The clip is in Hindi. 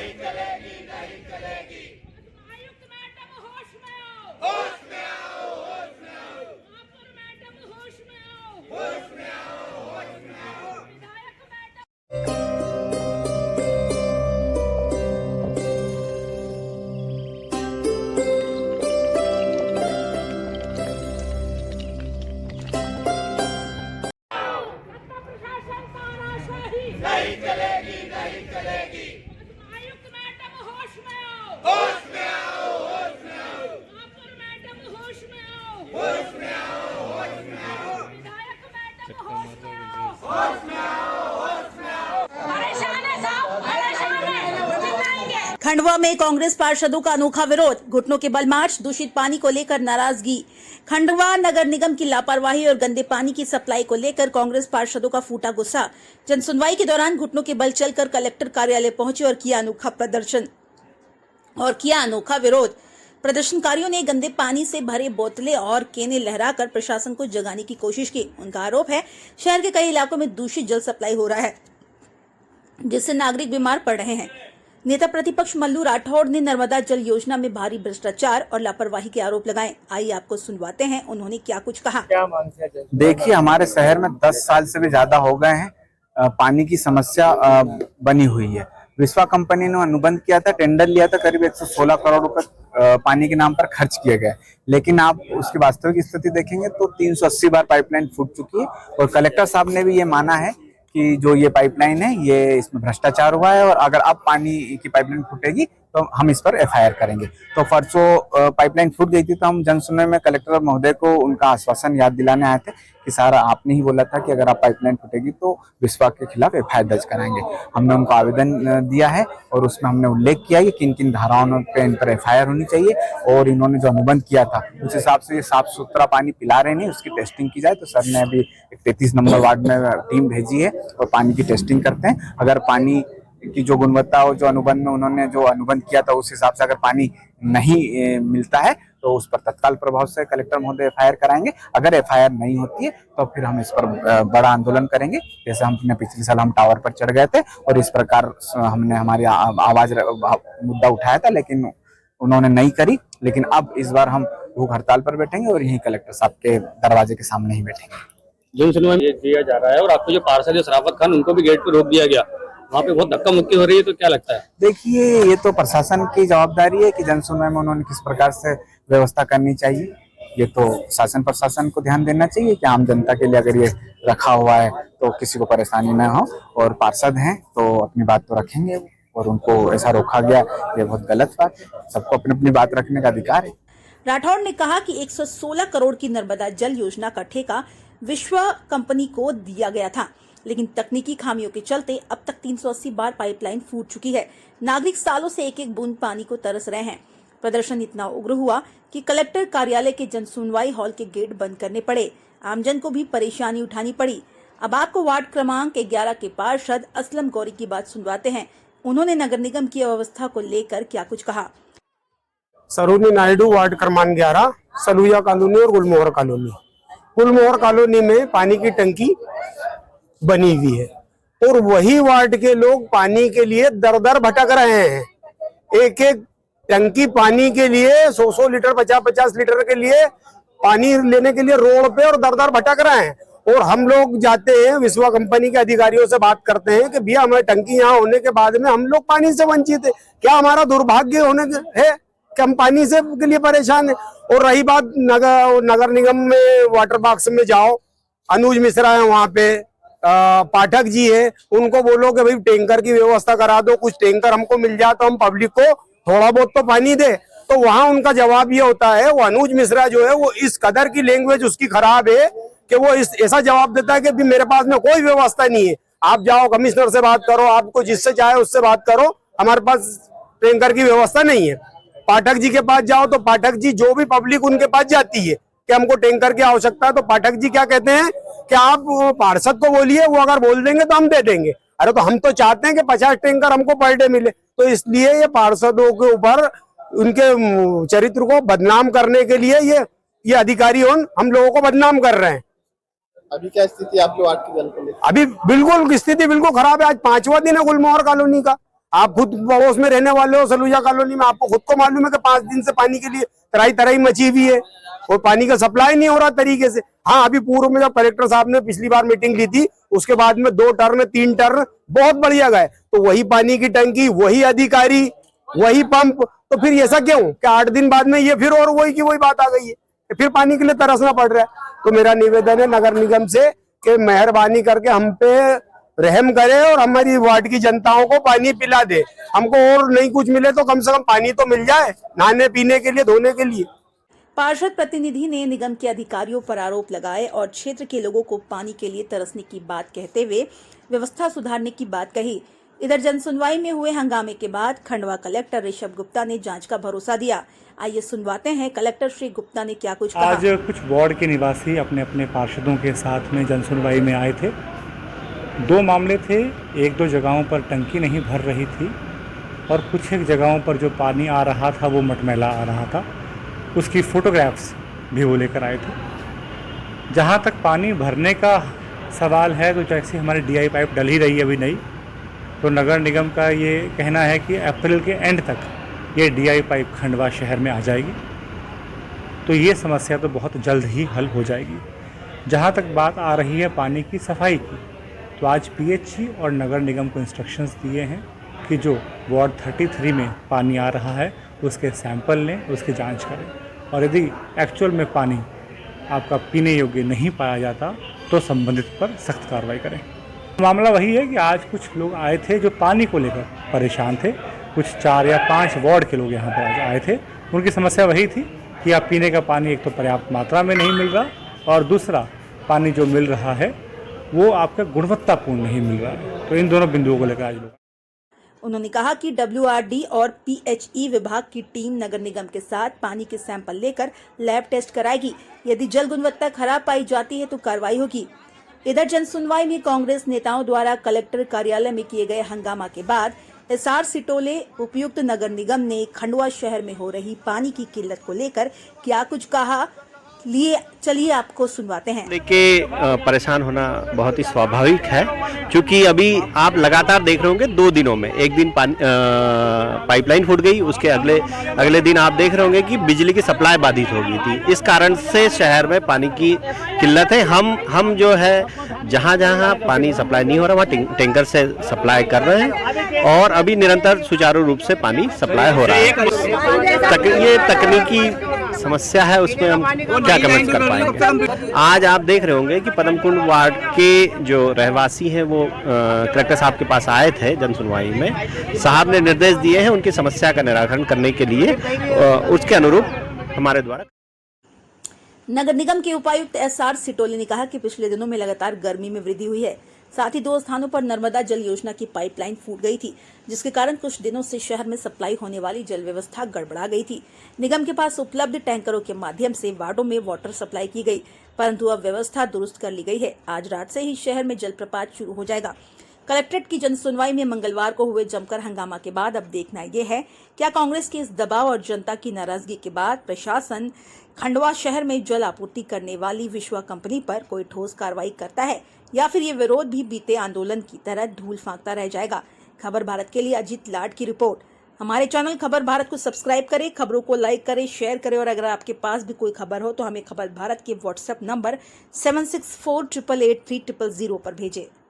नहीं चलेगी, नहीं चलेगी। आयुक्त मैडम होश में आओ, होश में आओ, होश में आओ, महापौर मैडम होश में आओ, होश में आओ, होश में आओ। विधायक मैडम। सत्ता प्रशासन तानाशाही नहीं चलेगी, नहीं चलेगी। आयुक्त मैडम होश में आओ, होश में आओ, होश में आओ, महापौर मैडम होश में आओ, होश में आओ, होश में आओ, विधायक मैडम होश में आओ। होश में आओ, होश में आओ। परेशान है साहब, परेशान है, चिल्लाएंगे। खंडवा में कांग्रेस पार्षदों का अनोखा विरोध, घुटनों के बल मार्च, दूषित पानी को लेकर नाराजगी। खंडवा नगर निगम की लापरवाही और गंदे पानी की सप्लाई को लेकर कांग्रेस पार्षदों का फूटा गुस्सा। जनसुनवाई के दौरान घुटनों के बल चलकर कलेक्टर कार्यालय पहुंचे और किया अनोखा प्रदर्शन और किया अनोखा विरोध। प्रदर्शनकारियों ने गंदे पानी से भरे बोतलें और केने लहराकर प्रशासन को जगाने की कोशिश की। उनका आरोप है शहर के कई इलाकों में दूषित जल सप्लाई हो रहा है, जिससे नागरिक बीमार पड़ रहे हैं। नेता प्रतिपक्ष मल्लू राठौड़ ने नर्मदा जल योजना में भारी भ्रष्टाचार और लापरवाही के आरोप लगाए। आइए आपको सुनवाते हैं उन्होंने क्या कुछ कहा। देखिए, हमारे शहर में 10 साल से भी ज्यादा हो गए हैं पानी की समस्या बनी हुई है। विश्वा कंपनी ने अनुबंध किया था, टेंडर लिया था, करीब 116 करोड़ रुपए पानी के नाम पर खर्च किए गए। लेकिन आप उसकी वास्तविक स्थिति देखेंगे तो 380 बार पाइपलाइन फूट चुकी है और कलेक्टर साहब ने भी ये माना है कि जो ये पाइपलाइन है ये इसमें भ्रष्टाचार हुआ है और अगर अब पानी की पाइपलाइन फूटेगी तो हम इस पर एफआईआर करेंगे। तो परसों पाइपलाइन फूट गई थी तो हम जनसुनवाई में कलेक्टर महोदय को उनका आश्वासन याद दिलाने आए थे कि सर आपने ही बोला था कि अगर आप पाइपलाइन फूटेगी तो विश्वा के खिलाफ एफआईआर दर्ज कराएंगे। हमने उनको आवेदन दिया है और उसमें हमने उल्लेख किया है कि किन किन धाराओं पे इन पर एफआईआर होनी चाहिए और इन्होंने जो अनुबंध किया था उस हिसाब से ये साफ सुथरा पानी पिला रहे नहीं, उसकी टेस्टिंग की जाए। तो सर ने अभी 33 नंबर वार्ड में टीम भेजी है और पानी की टेस्टिंग करते हैं। अगर पानी की जो गुणवत्ता हो, जो अनुबंध में उन्होंने जो अनुबंध किया था उस हिसाब से अगर पानी नहीं मिलता है तो उस पर तत्काल प्रभाव से कलेक्टर महोदय एफआईआर कराएंगे। अगर एफआईआर नहीं होती है तो फिर हम इस पर बड़ा आंदोलन करेंगे। जैसे हमने पिछले साल हम टावर पर चढ़ गए थे और इस प्रकार हमने हमारी आवाज मुद्दा उठाया था लेकिन उन्होंने नहीं करी। लेकिन अब इस बार हम भूख हड़ताल पर बैठेंगे और यही कलेक्टर साहब के दरवाजे के सामने ही बैठेंगे। जनसुनवाई दिया जा रहा है और आपको जो पार्षद है शराफत खान, उनको भी गेट पर रोक दिया गया, वहाँ पे बहुत धक्का मुक्की हो रही है, तो क्या लगता है? देखिए, ये तो प्रशासन की जवाबदारी है कि जनसुनवाई में उन्होंने किस प्रकार से व्यवस्था करनी चाहिए। ये तो शासन प्रशासन को ध्यान देना चाहिए कि आम जनता के लिए अगर ये रखा हुआ है तो किसी को परेशानी न हो। और पार्षद हैं तो अपनी बात तो रखेंगे और उनको ऐसा रोका गया, ये बहुत गलत बात है। सबको अपनी अपनी बात रखने का अधिकार है। राठौड़ ने कहा कि 116 करोड़ की नर्मदा जल योजना का ठेका विश्वा कंपनी को दिया गया था, लेकिन तकनीकी खामियों के चलते अब तक 380 बार पाइपलाइन फूट चुकी है। नागरिक सालों से एक एक बूंद पानी को तरस रहे हैं। प्रदर्शन इतना उग्र हुआ कि कलेक्टर कार्यालय के जनसुनवाई हॉल के गेट बंद करने पड़े। आमजन को भी परेशानी उठानी पड़ी। अब आपको वार्ड क्रमांक 11 के पार्षद असलम गौरी की बात सुनवाते हैं। उन्होंने नगर निगम की अव्यवस्था को लेकर क्या कुछ कहा। सरोनी नायडू वार्ड क्रमांक 11, सलूया कॉलोनी और गुलमोहर कॉलोनी। गुलमोहर कॉलोनी में पानी की टंकी बनी हुई है और वही वार्ड के लोग पानी के लिए दर दर भटक रहे हैं। एक एक टंकी पानी के लिए 100 लीटर 50 लीटर के लिए पानी लेने के लिए रोड पे और दर दर भटक रहे हैं। और हम लोग जाते हैं विश्वा कंपनी के अधिकारियों से बात करते हैं कि भैया हमारी टंकी यहाँ होने के बाद में हम लोग पानी से वंचित है। क्या हमारा दुर्भाग्य होने है कि हम पानी से के लिए परेशान है? और रही बात नगर निगम में वाटर बॉक्स में जाओ, अनुज मिश्रा है वहाँ पे, पाठक जी है, उनको बोलो कि भाई टैंकर की व्यवस्था करा दो, कुछ टैंकर हमको मिल जाए तो हम पब्लिक को थोड़ा बहुत तो पानी दे। तो वहां उनका जवाब ये होता है, वो अनुज मिश्रा जो है वो इस कदर की लैंग्वेज उसकी खराब है कि वो ऐसा जवाब देता है कि भी मेरे पास में कोई व्यवस्था नहीं है। आप जाओ कमिश्नर से बात करो, आपको जिससे चाहे उससे बात करो, हमारे पास टैंकर की व्यवस्था नहीं है। पाठक जी के पास जाओ तो पाठक जी, जो भी पब्लिक उनके पास जाती है कि हमको टैंकर की आवश्यकता है, तो पाठक जी क्या कहते हैं कि आप पार्षद को बोलिए, वो अगर बोल देंगे तो हम दे देंगे। अरे तो हम तो चाहते हैं कि 50 टैंकर हमको पर डे मिले। तो इसलिए ये पार्षदों के ऊपर उनके चरित्र को बदनाम करने के लिए ये अधिकारी हम लोगों को बदनाम कर रहे हैं। अभी क्या स्थिति आपके वार्ड की जल को लेकर? अभी बिल्कुल स्थिति बिल्कुल खराब है। आज 5वां दिन है गुलमोहर कॉलोनी का। आप खुद पड़ोस में रहने वाले हो सलूजा कॉलोनी में, आपको खुद को मालूम है कि 5 दिन से पानी के लिए तराई तराई मची हुई है और पानी का सप्लाई नहीं हो रहा तरीके से। हाँ, अभी पूर्व में जब कलेक्टर साहब ने पिछली बार मीटिंग ली थी, उसके बाद में 2 टर्न 3 टर्न बहुत बढ़िया गए, तो वही पानी की टंकी, वही अधिकारी, वही पंप, तो फिर ऐसा क्यों कि 8 दिन बाद में ये फिर और वही की वही बात आ गई है, फिर पानी के लिए तरसना पड़ रहा है। तो मेरा निवेदन है नगर निगम से कि मेहरबानी करके हम पे रहम करे और हमारी वार्ड की जनताओं को पानी पिला दे। हमको और नहीं कुछ मिले तो कम से कम पानी तो मिल जाए नहाने पीने के लिए, धोने के लिए। पार्षद प्रतिनिधि ने निगम के अधिकारियों पर आरोप लगाए और क्षेत्र के लोगों को पानी के लिए तरसने की बात कहते हुए व्यवस्था सुधारने की बात कही। इधर जनसुनवाई में हुए हंगामे के बाद खंडवा कलेक्टर ऋषभ गुप्ता ने जांच का भरोसा दिया। आइए सुनवाते हैं कलेक्टर श्री गुप्ता ने क्या कुछ कहा। आज कुछ वार्ड के निवासी अपने अपने पार्षदों के साथ में जनसुनवाई में आए थे। 2 मामले थे, 1-2 जगहों पर टंकी नहीं भर रही थी और कुछ एक जगहों पर जो पानी आ रहा था वो मटमैला आ रहा था, उसकी फ़ोटोग्राफ्स भी वो लेकर आए थे। जहाँ तक पानी भरने का सवाल है तो जैसे हमारी DI पाइप डल ही रही है अभी नहीं, तो नगर निगम का ये कहना है कि अप्रैल के एंड तक ये DI पाइप खंडवा शहर में आ जाएगी, तो ये समस्या तो बहुत जल्द ही हल हो जाएगी। जहाँ तक बात आ रही है पानी की सफाई की, तो आज PHE और नगर निगम को इंस्ट्रक्शंस दिए हैं कि जो वार्ड 33 में पानी आ रहा है उसके सैंपल लें, उसकी जांच करें और यदि एक्चुअल में पानी आपका पीने योग्य नहीं पाया जाता तो संबंधित पर सख्त कार्रवाई करें। मामला वही है कि आज कुछ लोग आए थे जो पानी को लेकर परेशान थे, कुछ 4 या 5 वार्ड के लोग यहाँ पर आज आए थे। उनकी समस्या वही थी कि आप पीने का पानी एक तो पर्याप्त मात्रा में नहीं मिल रहा और दूसरा पानी जो मिल रहा है वो आपका गुणवत्तापूर्ण नहीं मिल रहा है। तो इन दोनों बिंदुओं को लेकर आज लोग। उन्होंने कहा कि WRD और PHE विभाग की टीम नगर निगम के साथ पानी के सैंपल लेकर लैब टेस्ट कराएगी। यदि जल गुणवत्ता खराब पाई जाती है तो कार्रवाई होगी। इधर जनसुनवाई में कांग्रेस नेताओं द्वारा कलेक्टर कार्यालय में किए गए हंगामा के बाद SR सिटोले उपायुक्त नगर निगम ने खंडवा शहर में हो रही पानी की किल्लत को लेकर क्या कुछ कहा, चलिए आपको सुनवाते हैं। देखिए, परेशान होना बहुत ही स्वाभाविक है, क्योंकि अभी आप लगातार देख रहे होंगे 2 दिनों में, एक दिन पाइपलाइन फूट गई, उसके अगले दिन आप देख रहे होंगे कि बिजली की सप्लाई बाधित हो गई थी। इस कारण से शहर में पानी की किल्लत है। हम जो है जहाँ पानी सप्लाई नहीं हो रहा वहाँ टैंकर से सप्लाई कर रहे हैं और अभी निरंतर सुचारू रूप से पानी सप्लाई हो रहा है। ये तकनीकी समस्या है, उसमें हम क्या कमेंट कर पाएंगे। आज आप देख रहे होंगे कि पदमकुंड वार्ड के जो रहवासी हैं वो कलेक्टर साहब के पास आए थे जनसुनवाई में। साहब ने निर्देश दिए हैं उनकी समस्या का निराकरण करने के लिए, उसके अनुरूप हमारे द्वारा। नगर निगम के उपायुक्त SR सिटोले ने कहा कि पिछले दिनों में लगातार गर्मी में वृद्धि हुई है। साथ ही 2 स्थानों पर नर्मदा जल योजना की पाइपलाइन फूट गई थी, जिसके कारण कुछ दिनों से शहर में सप्लाई होने वाली जल व्यवस्था गड़बड़ा गई थी। निगम के पास उपलब्ध टैंकरों के माध्यम से वार्डों में वाटर सप्लाई की गई, परंतु अब व्यवस्था दुरुस्त कर ली गई है। आज रात से ही शहर में जल प्रपात शुरू हो जाएगा। कलेक्ट्रेट की जनसुनवाई में मंगलवार को हुए जमकर हंगामा के बाद अब देखना यह है क्या कांग्रेस के इस दबाव और जनता की नाराजगी के बाद प्रशासन खंडवा शहर में जल आपूर्ति करने वाली विश्वा कंपनी पर कोई ठोस कार्रवाई करता है या फिर ये विरोध भी बीते आंदोलन की तरह धूल फांकता रह जाएगा। खबर भारत के लिए अजीत लाड की रिपोर्ट। हमारे चैनल खबर भारत को सब्सक्राइब करें, खबरों को लाइक करें, शेयर करें और अगर आपके पास भी कोई खबर हो तो हमें खबर भारत के WhatsApp नंबर 7648883000 पर भेजें।